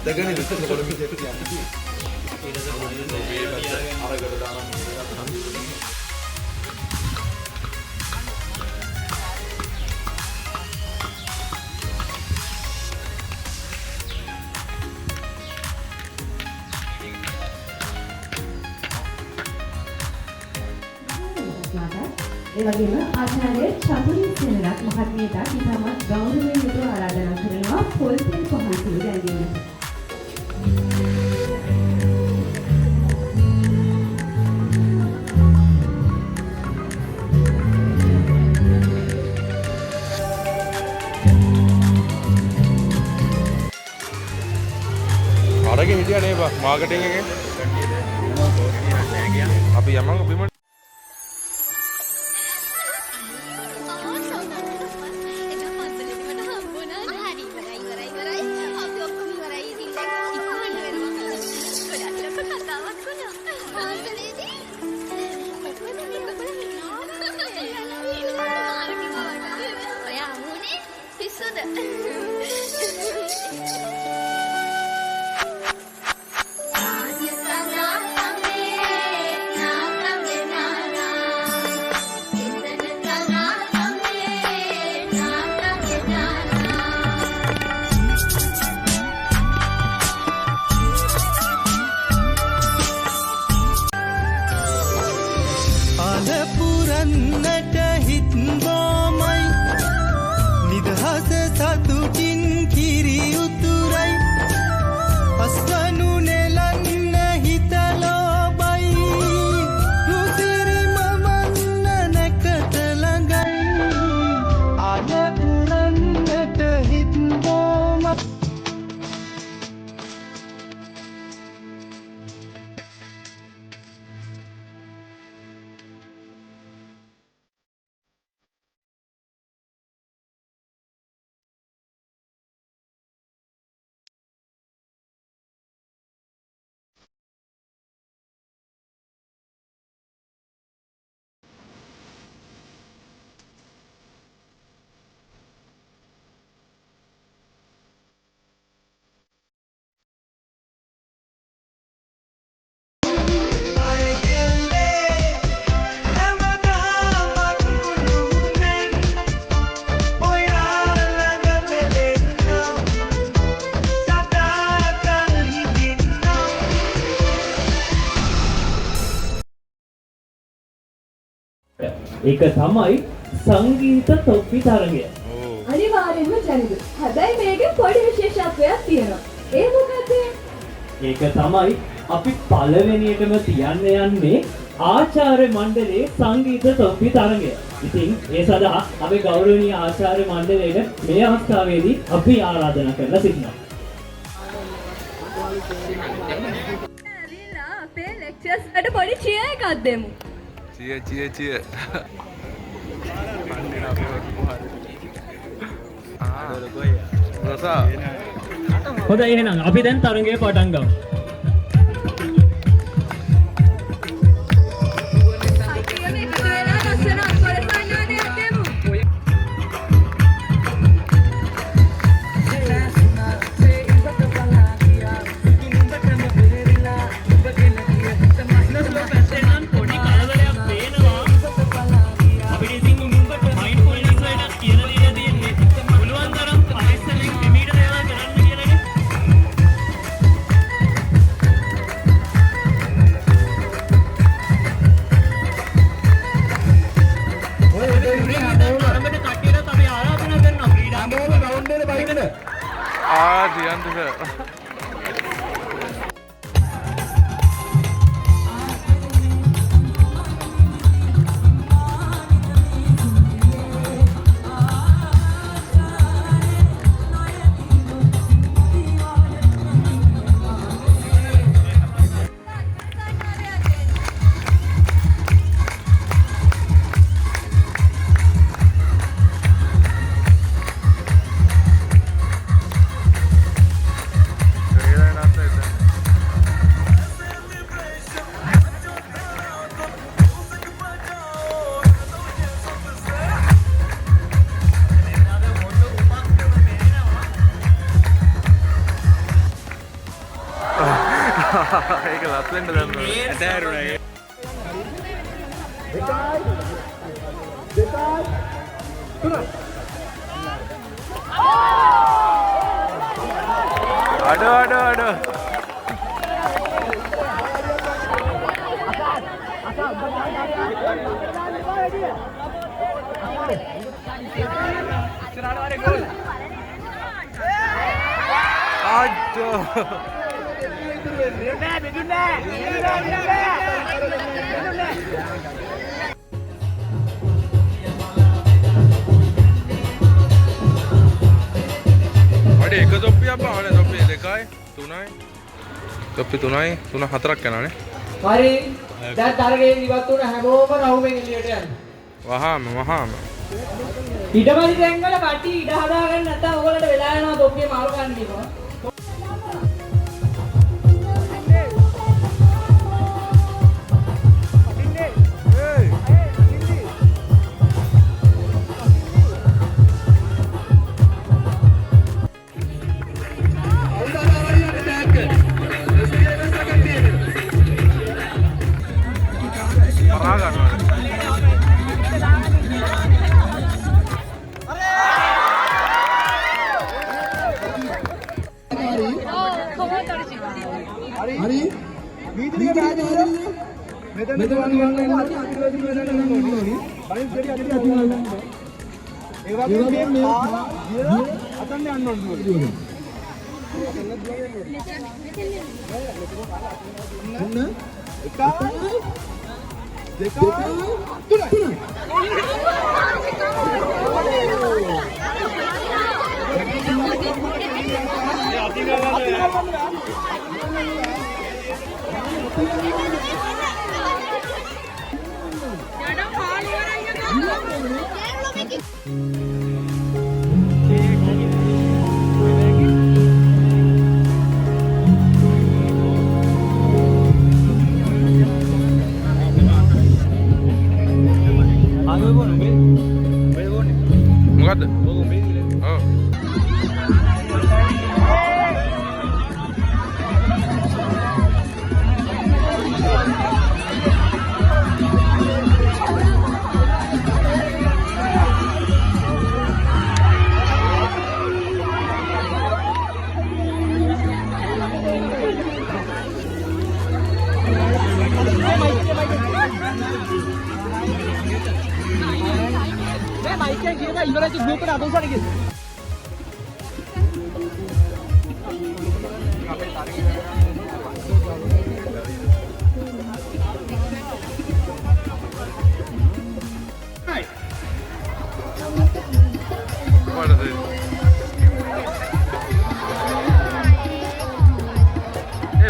දැකගෙන ඉතින් කොළඹ දෙට කියන්නේ. අරකට දානවා. ඒ වගේම ආචාර්ය චතුරි සෙනරත් මහත්මියට ඉතාමත් ගෞරවයෙන් යුතුව ආරාධනා කරනවා පොල්තෙල් පහන් සුළු දැල්වීමට. අරගෙන හිටියා නේ බා මාකටිං එකේ. අපි යමංග බිම ඒක තමයි සංගීත තොප්පි තරගය. අනිවාර්යෙන්ම ජනිත. හැබැයි මේකේ පොඩි විශේෂත්වයක් තියෙනවා. ඒ මොකද? ඒක තමයි අපි පළවෙනියටම තියන්න යන්නේ ආචාර්ය මණ්ඩලයේ සංගීත තොප්පි තරගය. ඉතින් ඒ සඳහා අපේ ගෞරවනීය ආචාර්ය මණ්ඩලයට මේ අවස්ථාවේදී අපි ආරාධනා කරලා සිටිනවා. ඇවිල්ලා අපේ ලෙක්චර්ස් වලට පොඩි චියර් එකක් දෙමු. Cia. Rosa. හොඳයි එහෙනම් අපි දැන් තරගය පටන් ගමු. පස්සෙන්ට දැම්ම ඇටෑරුණා. අඩෝ අඩේ එක තොප්පියක් පාවනේ. තොප්පි දෙකයි තුනයි තොප්පි තුනයි තුන හතරක් යනවානේ. හරි දැන් තරගයෙන් ඉවත් වුණ හැමෝම රවුමෙන් එළියට යන්න. වහාම ඊටමදි තැන්වල කටි ඉඩ හදාගන්න නැත්නම් ඕගොල්ලන්ට වෙලා යනවා තොප්පිය මාරු ගන්න කියනවා.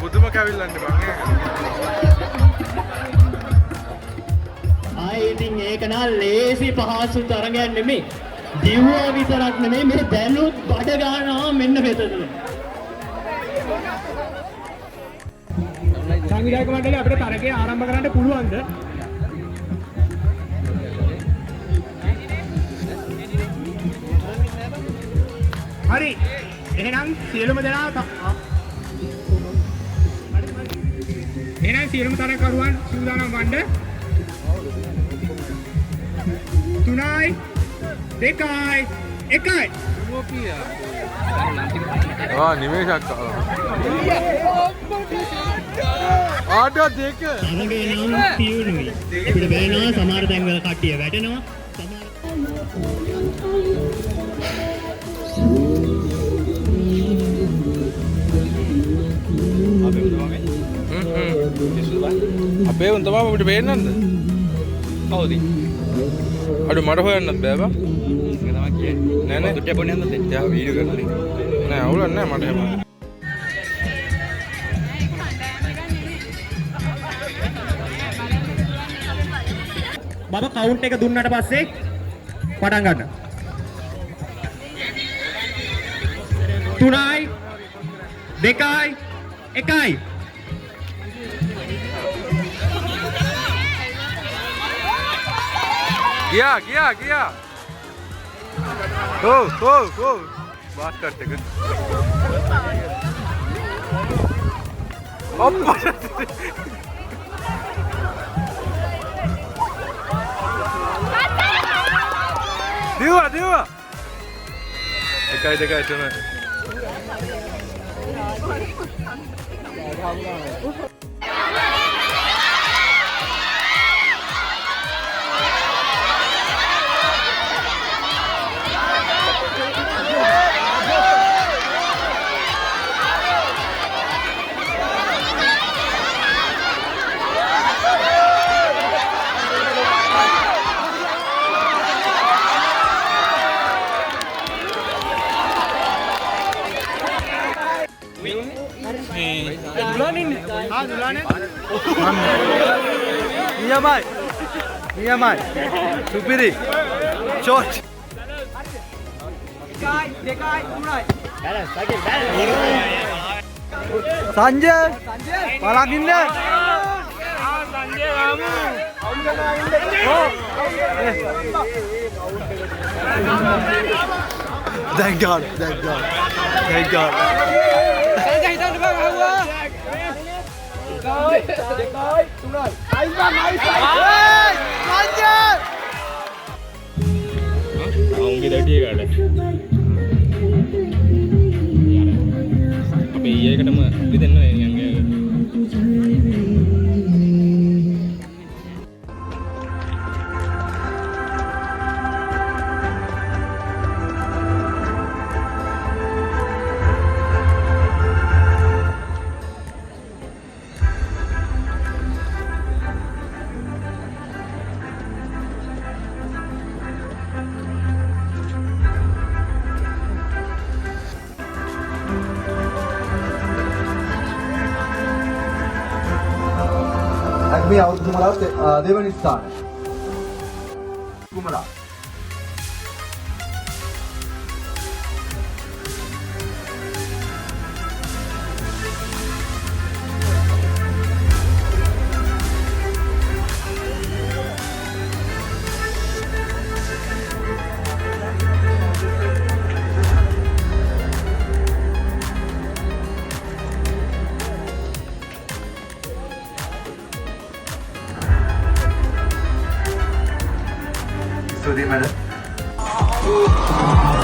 බුදුම කැවිල්ලන්න බං. ඉතින් ඒක නා ලේසි පහසු තරගයක් නෙමෙයි. දිව්වා විතරක් නෙමෙයි මේ දැනුත් බඩ ගන්නවා මෙන්න මෙතන. සංවිධායක මණ්ඩලය අපිට තරගය ආරම්භ කරන්න පුළුවන්ද? හරි. එහෙනම් සියලුම දෙනා සියලුම තරගකරුවන් සූදානම් වන්න. 3යි 2යි 1යි. නිමේෂක් ආඩ දෙක තරගේ නම් තියුණුයි. අපිට වෙනවා සමහර තැන්වල කට්ටිය වැටෙනවා. අපේ උන් තමයි අපිට පේන්නේ නැද්ද? කවුද? අඩු මට හොයන්නත් බෑ බා. ඒක තමයි කියන්නේ. නෑ නෑ දුට්ටිය පොන්නේ නැද්ද? යා වීඩියෝ කරලා නෑ අවුලක් නෑ මට එහෙම. මම කවුන්ට් එක දුන්නාට පස්සේ පටන් ගන්න. 3යි 2යි 1යි. ගියා. බාස්කට් එක. දිවා 1 2 3 නියමයි සුපිරි ෂෝට් සංජය බලන් ඉන්න Thank God. අවුන්ගේ දඩිය කාඩ අපේ ඊයකටම විදෙන්න යන්නේ මේ අවුරුදු මරාත් දෙවනි ස්ථාන. කුමලා. Madam.